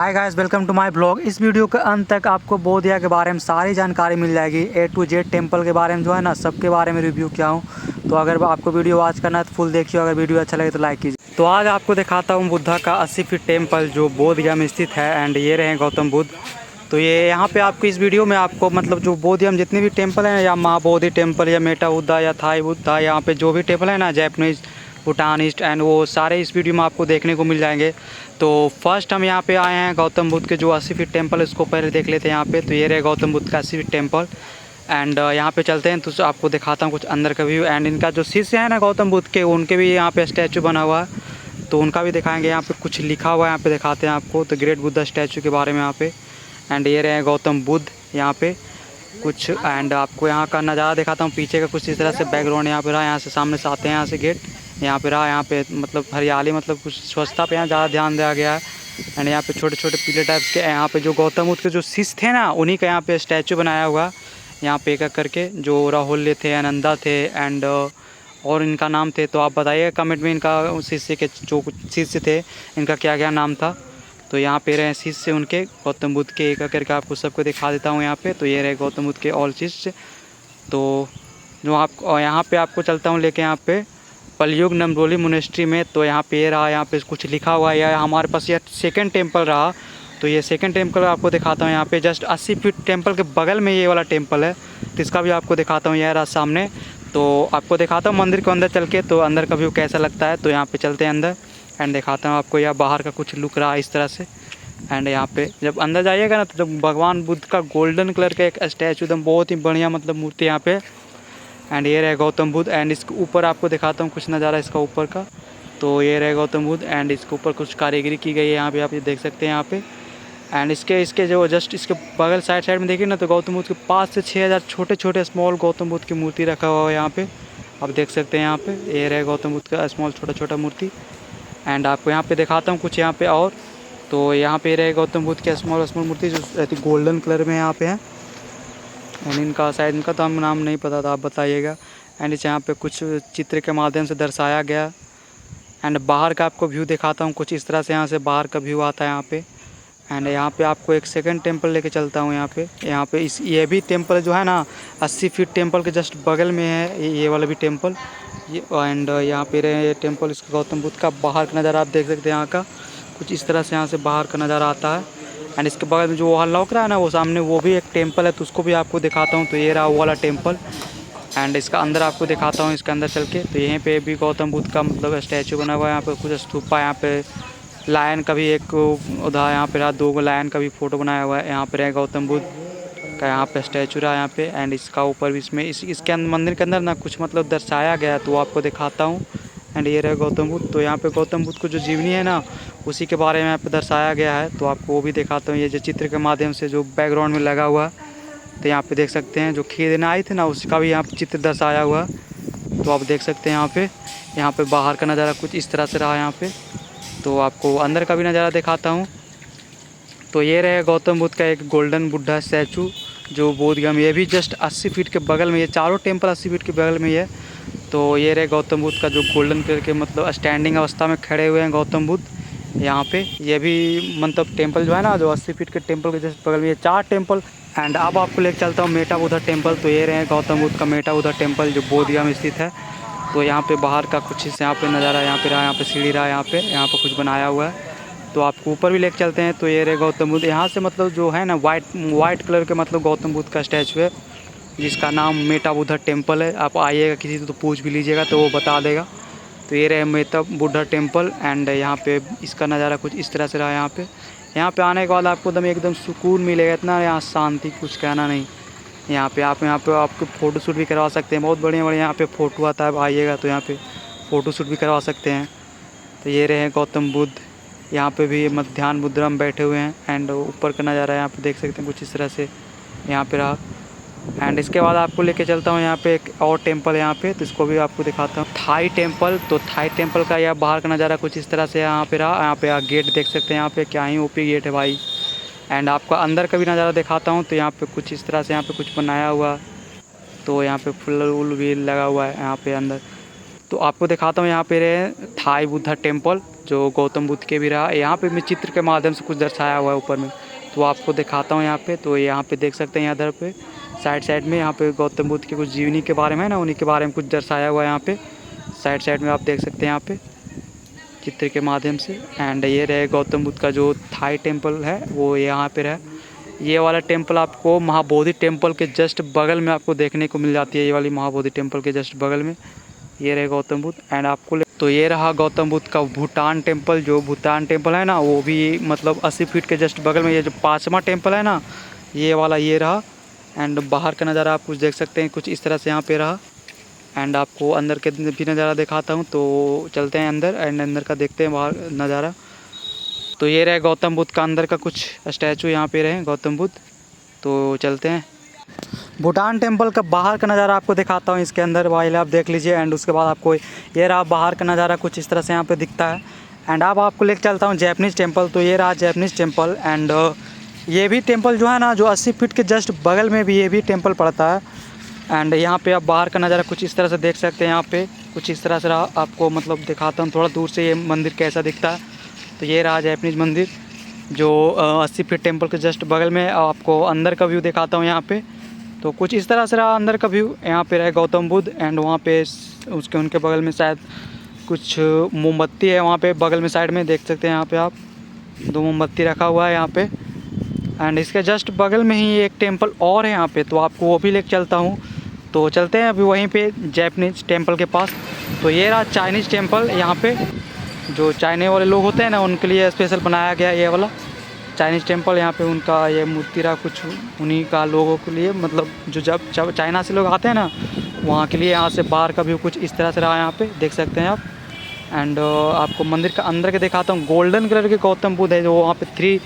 Hi guys, welcome to my blog. इस video के अंत तक आपको बोधिया के बारे में सारी जानकारी मिल जाएगी। ए टू जेड टेम्पल के बारे में जो है ना, सबके बारे में रिव्यू किया हूँ। तो अगर आपको वीडियो वॉच करना है तो फुल देखिए। अगर वीडियो अच्छा लगे तो लाइक कीजिए। तो आज आपको दिखाता हूँ बुद्धा का 80 फीट टेम्पल जो बोधिया में स्थित है। एंड ये रहे गौतम बुद्ध। तो ये यहाँ पे आपको इस वीडियो में आपको मतलब जो बोधिया में जितने भी टेम्पल हैं, या महाबोधि टेम्पल या मेटा बुद्धा या थाई बुद्धा, यहाँ पे जो भी टेम्पल है ना, जैपनीज़, भूटानिस्ट एंड वो सारे इस वीडियो में आपको देखने को मिल जाएंगे। तो फर्स्ट हम यहाँ पे आए हैं गौतम बुद्ध के जो 80 फीट टेम्पल, इसको पहले देख लेते हैं यहाँ पे। तो ये रहे गौतम बुद्ध का 80 फीट टेम्पल। एंड यहाँ पे चलते हैं तो आपको दिखाता हूँ कुछ अंदर का व्यू। एंड इनका जो शिष्य है ना गौतम बुद्ध के, उनके भी यहाँ पे स्टैचू बना हुआ है, तो उनका भी दिखाएंगे। यहाँ पे कुछ लिखा हुआ है, यहाँ पे दिखाते हैं आपको तो ग्रेट बुद्धा स्टैचू के बारे में यहाँ पे। एंड ये रहे गौतम बुद्ध यहाँ पे कुछ। एंड आपको यहाँ का नज़ारा दिखाता हूँ पीछे का कुछ इस तरह से बैकग्राउंड यहाँ पे रहा। यहाँ से सामने से आते हैं, यहाँ से गेट यहाँ पे रहा। यहाँ पे मतलब हरियाली, मतलब कुछ स्वच्छता पे यहाँ ज़्यादा ध्यान दिया गया है। एंड यहाँ पे छोटे छोटे पीले टाइप्स के यहाँ पे जो गौतम बुद्ध के जो शिष्य थे ना, उन्हीं का यहाँ पे स्टैचू बनाया हुआ यहाँ पे एक एक करके। जो राहुल थे, आनंदा थे, एंड और इनका नाम थे। तो आप बताइए कमेंट में इनका शिष्य के जो शिष्य थे इनका क्या क्या नाम था। तो यहाँ पे रहे शिष्य उनके गौतम बुद्ध के, एक एक करके आपको सबको दिखा देता हूँ यहाँ पे। तो ये रहे गौतम बुद्ध के ऑल शिष्य। तो जो आप यहाँ पे आपको चलता हूँ लेके यहाँ पे पलयुग नमरोली मोनेस्ट्री में। तो यहाँ पे ये रहा, यहाँ पे कुछ लिखा हुआ है। हमारे पास यह सेकंड टेम्पल रहा, तो ये सेकंड टेम्पल आपको दिखाता हूँ। यहाँ पे जस्ट 80 फीट टेम्पल के बगल में ये वाला टेम्पल है, तो इसका भी आपको दिखाता हूँ। यह रहा सामने। तो आपको दिखाता हूँ मंदिर के अंदर चल के, तो अंदर का व्यू कैसा लगता है। तो यहाँ पे चलते हैं अंदर एंड दिखाता हूँ आपको। यह बाहर का कुछ लुक रहा है इस तरह से। एंड यहाँ पे जब अंदर जाइएगा ना, तो जब भगवान बुद्ध का गोल्डन कलर का एक स्टैचू, एकदम बहुत ही बढ़िया मतलब मूर्ति यहाँ पे। एंड ये रहे गौतम बुद्ध। एंड इसके ऊपर आपको दिखाता हूँ कुछ नज़ारा इसका ऊपर का। तो ये रहे गौतम बुद्ध एंड इसके ऊपर कुछ कारीगरी की गई है यहाँ पे, आप ये देख सकते हैं यहाँ पे। एंड इसके जो जस्ट इसके बगल साइड में देखिए ना, तो गौतम बुद्ध के 5 से 6 हज़ार छोटे छोटे स्मॉल गौतम बुद्ध की मूर्ति रखा हुआ है यहाँ पे, आप देख सकते हैं यहाँ पे। ये रहे गौतम बुद्ध का स्मॉल छोटा छोटा मूर्ति। एंड आपको यहाँ पे दिखाता हूँ कुछ यहाँ पे और। तो यहाँ पे रहे गौतम बुद्ध की स्मॉल मूर्ति जो रहती गोल्डन कलर में यहाँ पे है। एंड इनका शायद इनका तो हम नाम नहीं पता था, आप बताइएगा। एंड इस यहाँ पे कुछ चित्र के माध्यम से दर्शाया गया। एंड बाहर का आपको व्यू दिखाता हूँ कुछ इस तरह से, यहाँ से बाहर का व्यू आता है यहाँ पे। एंड यहाँ पे आपको एक सेकंड टेम्पल लेके चलता हूँ यहाँ पे इस ये भी टेम्पल जो है ना 80 फीट टेम्पल के जस्ट बगल में है ये वाला भी टेम्पल ये। एंड यहाँ पे रहे टेम्पल इसका गौतम बुद्ध का। बाहर का नज़ारा आप देख सकते हैं यहाँ का कुछ इस तरह से, यहाँ से बाहर का नज़ारा आता है। एंड इसके बगल में जो वहाँ लौक रहा है ना वो सामने, वो भी एक टेम्पल है, तो उसको भी आपको दिखाता हूँ। तो ये रहा वो वाला टेम्पल। एंड इसका अंदर आपको दिखाता हूँ, इसके अंदर चल के। तो यहीं पे भी गौतम बुद्ध का मतलब स्टैचू बना हुआ है। यहाँ पे कुछ स्तूपा, यहाँ पे लायन का भी एक उधर यहाँ पे रहा, 2 लायन का भी फोटो बनाया हुआ है। यहाँ पे रहे गौतम बुद्ध का यहाँ पे स्टैचू रहा यहाँ पे। एंड इसका ऊपर भी इसमें इसके अंदर मंदिर के अंदर ना कुछ मतलब दर्शाया गया है, तो आपको दिखाता हूँ। एंड ये रहे गौतम बुद्ध। तो यहाँ पे गौतम बुद्ध को जो जीवनी है ना, उसी के बारे में यहाँ पे दर्शाया गया है, तो आपको वो भी दिखाता हूँ। ये जो चित्र के माध्यम से जो बैकग्राउंड में लगा हुआ, तो यहाँ पे देख सकते हैं जो खीर देने आई थी ना, उसका भी यहाँ पे चित्र दर्शाया हुआ, तो आप देख सकते हैं यहाँ पे बाहर का नज़ारा कुछ इस तरह से रहा यहाँ पे। तो आपको अंदर का भी नज़ारा दिखाता हूँ। तो ये रहे गौतम बुद्ध का एक गोल्डन बुद्धा स्टैचू जो बोधगया में, ये भी जस्ट 80 फीट के बगल में, ये चारों टेम्पल 80 फीट के बगल में ही है। तो ये रहे गौतम बुद्ध का जो गोल्डन कलर के मतलब स्टैंडिंग अवस्था में खड़े हुए हैं गौतम बुद्ध यहाँ पे। ये भी मतलब टेम्पल जो है ना, जो 80 फीट के टेम्पल के जस्ट बगल में ये 4 टेम्पल। एंड अब आपको लेकर चलता हूँ मेटा बुद्धा टेम्पल। तो ये रहे गौतम बुद्ध का मेटा बुद्धा टेम्पल जो बोधगया में स्थित है। तो यहाँ पे बाहर का कुछ हिस्सा यहाँ पे नज़ारा यहाँ पे रहा, यहाँ पे सीढ़ी रहा, यहाँ पे कुछ बनाया हुआ है। तो आपको ऊपर भी लेकर चलते हैं। तो ये रहे गौतम बुद्ध। यहाँ से मतलब जो है ना वाइट कलर के मतलब गौतम बुद्ध का स्टैचू है, जिसका नाम मेटा बुद्धा टेम्पल है। आप आइएगा किसी से तो पूछ भी लीजिएगा, तो वो बता देगा। तो ये रहे मेटा बुद्धा टेम्पल। एंड यहाँ पे इसका नज़ारा कुछ इस तरह से रहा यहाँ पे आने के बाद आपको एकदम सुकून मिलेगा, इतना यहाँ शांति कुछ कहना नहीं। यहाँ पे आपको फ़ोटो शूट भी करवा सकते हैं, बहुत बढ़िया बढ़िया यहाँ पे फ़ोटो आता है। आइएगा तो यहाँ पे फ़ोटो शूट भी करवा सकते हैं। तो ये रहे गौतम बुद्ध, यहाँ पे भी ध्यान मुद्रा में बैठे हुए हैं। एंड ऊपर का नज़ारा यहाँ पे देख सकते हैं कुछ इस तरह से यहाँ पे रहा। एंड इसके बाद आपको लेके चलता हूँ यहाँ पे एक और टेम्पल यहाँ पे, तो इसको भी आपको दिखाता हूँ, थाई टेम्पल। तो थाई टेम्पल का यह बाहर का नज़ारा कुछ इस तरह से यहाँ पे रहा। यहाँ पे आप गेट देख सकते हैं, यहाँ पे क्या ही ओपी गेट है भाई। एंड आपको अंदर का भी नज़ारा दिखाता हूँ। तो यहाँ पे कुछ इस तरह से यहाँ पे कुछ बनाया हुआ, तो यहाँ पे फूल वूल भी लगा हुआ है यहाँ पे अंदर। तो आपको दिखाता हूँ यहाँ पे रहे थाई बुद्धा टेम्पल। जो गौतम बुद्ध के भी रहा। यहाँ पे मैं चित्र के माध्यम से कुछ दर्शाया हुआ है ऊपर में, तो आपको दिखाता हूँ यहाँ पे। तो यहाँ पे देख सकते हैं, इधर पे साइड में यहाँ पे गौतम बुद्ध की कुछ जीवनी के बारे में ना, उन्हीं के बारे में कुछ दर्शाया हुआ है यहाँ पे साइड में आप देख सकते हैं यहाँ पे चित्र के माध्यम से। एंड ये रहे गौतम बुद्ध का जो थाई टेम्पल है वो यहाँ पे रहा। ये वाला टेम्पल आपको महाबोधि टेम्पल के जस्ट बगल में आपको देखने को मिल जाती है, ये वाली महाबोधि टेम्पल के जस्ट बगल में ये रहे गौतम बुद्ध। एंड आपको तो ये रहा गौतम बुद्ध का भूटान टेम्पल। जो भूटान टेम्पल है ना वो भी मतलब 80 फीट के जस्ट बगल में। ये जो 5वां टेम्पल है ना ये वाला ये रहा। एंड बाहर का नज़ारा आप कुछ देख सकते हैं, कुछ इस तरह से यहाँ पे रहा। एंड आपको अंदर के भी नज़ारा दिखाता हूँ, तो चलते हैं अंदर एंड अंदर का देखते हैं बाहर नज़ारा। तो ये रहे गौतम बुद्ध का अंदर का कुछ स्टैचू यहाँ पे रहे गौतम बुद्ध। तो चलते हैं भूटान टेम्पल का बाहर का नज़ारा आपको दिखाता हूँ। इसके अंदर वाइल आप देख लीजिए। एंड उसके बाद आपको ये रहा बाहर का नज़ारा कुछ इस तरह से यहाँ पे दिखता है। एंड अब आपको लेकर चलता हूँ जैपनीज़ टेम्पल। तो ये रहा जैपनीज़ टेम्पल। एंड ये भी टेम्पल जो है ना जो 80 फीट के जस्ट बगल में भी ये भी टेम्पल पड़ता है। एंड यहाँ पे आप बाहर का नज़ारा कुछ इस तरह से देख सकते हैं। यहाँ पे कुछ इस तरह से रहा, आपको मतलब दिखाता हूँ थोड़ा दूर से ये मंदिर कैसा दिखता है। तो ये रहा जैपनीज़ मंदिर जो 80 फीट टेम्पल के जस्ट बगल में। आपको अंदर का व्यू दिखाता हूँ यहाँ पे। तो कुछ इस तरह से रहा अंदर का व्यू। यहाँ पे रहे गौतम बुद्ध। एंड वहाँ पे उसके उनके बगल में शायद कुछ मोमबत्ती है वहाँ पे बगल में साइड में देख सकते हैं। यहाँ पे आप 2 मोमबत्ती रखा हुआ है यहाँ पे। एंड इसके जस्ट बगल में ही एक टेम्पल और है यहाँ पे, तो आपको वो भी लेकर चलता हूँ। तो चलते हैं अभी वहीं पे जैपनीज़ टेम्पल के पास। तो ये रहा चाइनीज़ टेम्पल। यहाँ पे जो चाइने वाले लोग होते हैं ना उनके लिए स्पेशल बनाया गया ये वाला चाइनीज़ टेम्पल। यहाँ पे उनका ये मूर्ति रहा कुछ उन्हीं का लोगों के लिए, मतलब जो जब चाइना से लोग आते हैं ना वहाँ के लिए। यहाँ से बाहर का व्यू कुछ इस तरह से रहा यहाँ पे देख सकते हैं आप। एंड आपको मंदिर का अंदर के दिखाता हूँ। गोल्डन कलर के गौतम बुद्ध है जो वहाँ पे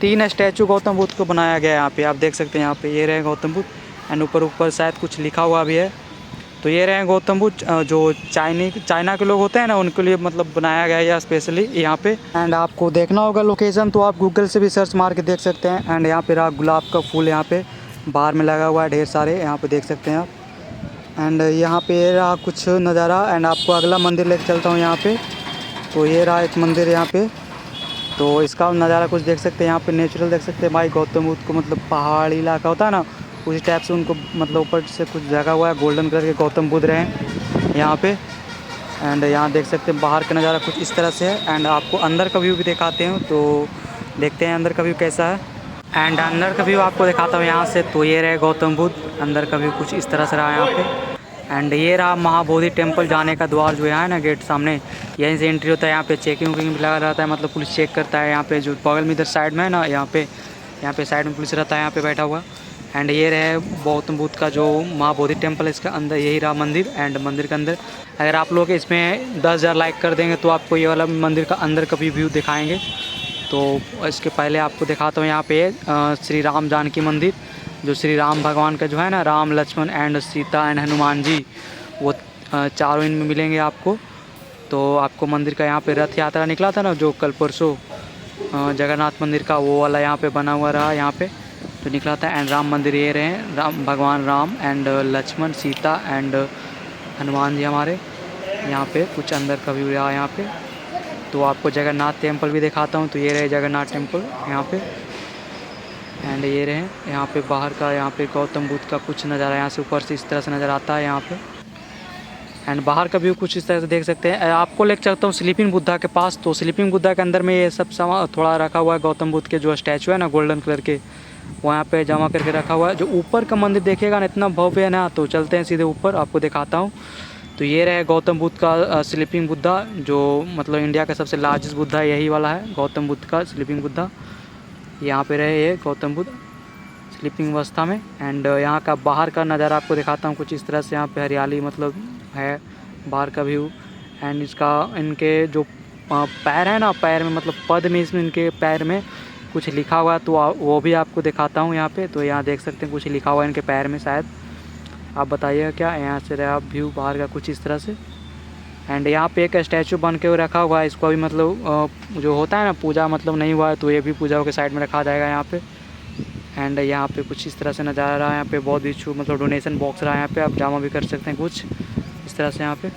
3 स्टैचू गौतम बुद्ध को बनाया गया है यहाँ पे आप देख सकते हैं। यहाँ पे ये रहे गौतम बुद्ध। एंड ऊपर शायद कुछ लिखा हुआ भी है। तो ये रहे गौतम बुद्ध जो चाइना के लोग होते हैं ना उनके लिए मतलब बनाया गया है यह स्पेशली यहाँ पे। एंड आपको देखना होगा लोकेशन तो आप गूगल से भी सर्च मार के देख सकते हैं। एंड यहाँ पे रहा गुलाब का फूल यहाँ पे बाहर में लगा हुआ है ढेर सारे यहाँ पे देख सकते हैं आप। एंड यहाँ पे रहा कुछ नज़ारा। एंड आपको अगला मंदिर लेकर चलता हूँ यहाँ पे। तो ये रहा एक मंदिर यहाँ पे। तो इसका नज़ारा कुछ देख सकते हैं यहाँ पे नेचुरल देख सकते हैं भाई। गौतम बुद्ध को मतलब पहाड़ी इलाका होता है ना उसी टाइप से उनको मतलब ऊपर से कुछ जगह हुआ है। गोल्डन कलर के गौतम बुद्ध रहे यहाँ पे। एंड यहाँ देख सकते हैं बाहर का नज़ारा कुछ इस तरह से है। एंड आपको अंदर का व्यू भी दिखाते हैं, तो देखते हैं अंदर का व्यू कैसा है। एंड अंदर का व्यू आपको दिखाता हूँ यहाँ से। तो ये रहे गौतम बुद्ध, अंदर का व्यू कुछ इस तरह से रहा यहाँ पे। एंड ये रहा महाबोधि टेम्पल जाने का द्वार जो है ना गेट सामने, यहीं से एंट्री होता है। यहाँ पे चेकिंग भी लगा रहता है, मतलब पुलिस चेक करता है। यहाँ पे जो बगल में इधर साइड में है ना यहाँ पे साइड में पुलिस रहता है यहाँ पे बैठा हुआ। एंड ये रहे गौतम बुद्ध का जो महाबोधि टेम्पल है इसका अंदर यही रहा मंदिर। एंड मंदिर के अंदर अगर आप लोग इसमें 10,000 लाइक कर देंगे तो आपको ये वाला मंदिर का अंदर का भी व्यू दिखाएंगे। तो इसके पहले आपको दिखाता हूँ यहाँ पे श्री राम जानकी मंदिर, जो श्री राम भगवान का जो है ना राम लक्ष्मण एंड सीता एंड हनुमान जी वो चारों इनमें मिलेंगे आपको। तो आपको मंदिर का यहाँ पे रथ यात्रा निकला था ना जो कल परसों जगन्नाथ मंदिर का, वो वाला यहाँ पे बना हुआ रहा यहाँ पे तो निकला था। एंड राम मंदिर ये रहे राम भगवान राम एंड लक्ष्मण सीता एंड हनुमान जी हमारे यहाँ पे कुछ अंदर का व्यू रहा यहाँ पे। तो आपको जगन्नाथ टेम्पल भी दिखाता हूँ। तो ये रहे जगन्नाथ टेम्पल यहाँ पे। एंड ये रहे यहाँ पे बाहर का यहाँ पे गौतम बुद्ध का कुछ नज़ारा यहाँ से ऊपर से इस तरह से नज़र आता है यहाँ पे। एंड बाहर का व्यू कुछ इस तरह से देख सकते हैं। आपको लेकर चलता हूँ स्लीपिंग बुद्धा के पास। तो स्लीपिंग बुद्धा के अंदर में ये सब सामान थोड़ा रखा हुआ है। गौतम बुद्ध के जो स्टैचू है ना गोल्डन कलर के वहाँ पे जमा करके रखा हुआ है। जो ऊपर का मंदिर देखिएगा ना इतना भव्य है ना, तो चलते हैं सीधे ऊपर आपको दिखाता हूँ। तो ये रहे गौतम बुद्ध का स्लीपिंग बुद्धा, जो मतलब इंडिया का सबसे लार्जेस्ट बुद्धा यही वाला है गौतम बुद्ध का स्लीपिंग बुद्धा। यहाँ पे रहे ये गौतम बुद्ध स्लीपिंग अवस्था में। एंड यहाँ का बाहर का नज़ारा आपको दिखाता हूँ कुछ इस तरह से। यहाँ पे हरियाली मतलब है बाहर का व्यू। एंड इसका इनके जो पैर है ना पैर में मतलब पद में इसमें इनके पैर में कुछ लिखा हुआ है, तो वो भी आपको दिखाता हूँ यहाँ पे। तो यहाँ देख सकते हैं कुछ लिखा हुआ है इनके पैर में, शायद आप बताइएगा क्या। यहाँ से रहा व्यू बाहर का कुछ इस तरह से। एंड यहाँ पे एक स्टैचू बन के रखा हुआ है। इसको अभी मतलब जो होता है ना पूजा मतलब नहीं हुआ है, तो ये भी पूजा के साइड में रखा जाएगा यहाँ पे। एंड यहाँ पे कुछ इस तरह से नज़ारा रहा है। यहाँ पे बहुत भिक्षु मतलब डोनेशन बॉक्स रहा है यहाँ पे, आप जमा भी कर सकते हैं कुछ इस तरह से यहाँ पे।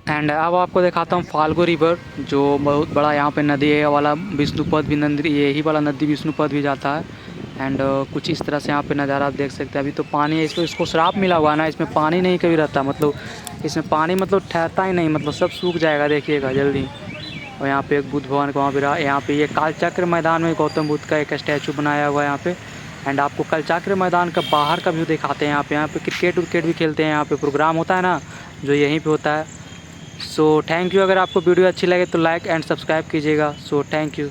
एंड अब आपको दिखाता हूँ फाल्गु रिवर, जो बहुत बड़ा यहाँ पे नदी है वाला, विष्णुपद भी नदी, यही वाला नदी विष्णुपद भी जाता है। एंड कुछ इस तरह से यहाँ पे नज़ारा आप देख सकते हैं। अभी तो पानी है, इसको श्राप मिला हुआ है ना, इसमें पानी नहीं कभी रहता, मतलब इसमें पानी मतलब ठहरता ही नहीं, मतलब सब सूख जाएगा देखिएगा जल्दी। और यहाँ पे एक बुद्ध भगवान का वहाँ पे रहा, यहाँ पे ये कालचक्र मैदान में गौतम बुद्ध का एक स्टैचू बनाया हुआ है यहाँ पे। एंड आपको कालचक्र मैदान का बाहर का व्यू दिखाते हैं। यहाँ पे क्रिकेट विकेट भी खेलते हैं, यहाँ पे प्रोग्राम होता है ना, जो यहीं पे होता है। So thank you. अगर आपको वीडियो अच्छी लगे तो लाइक एंड सब्सक्राइब कीजिएगा। So thank you.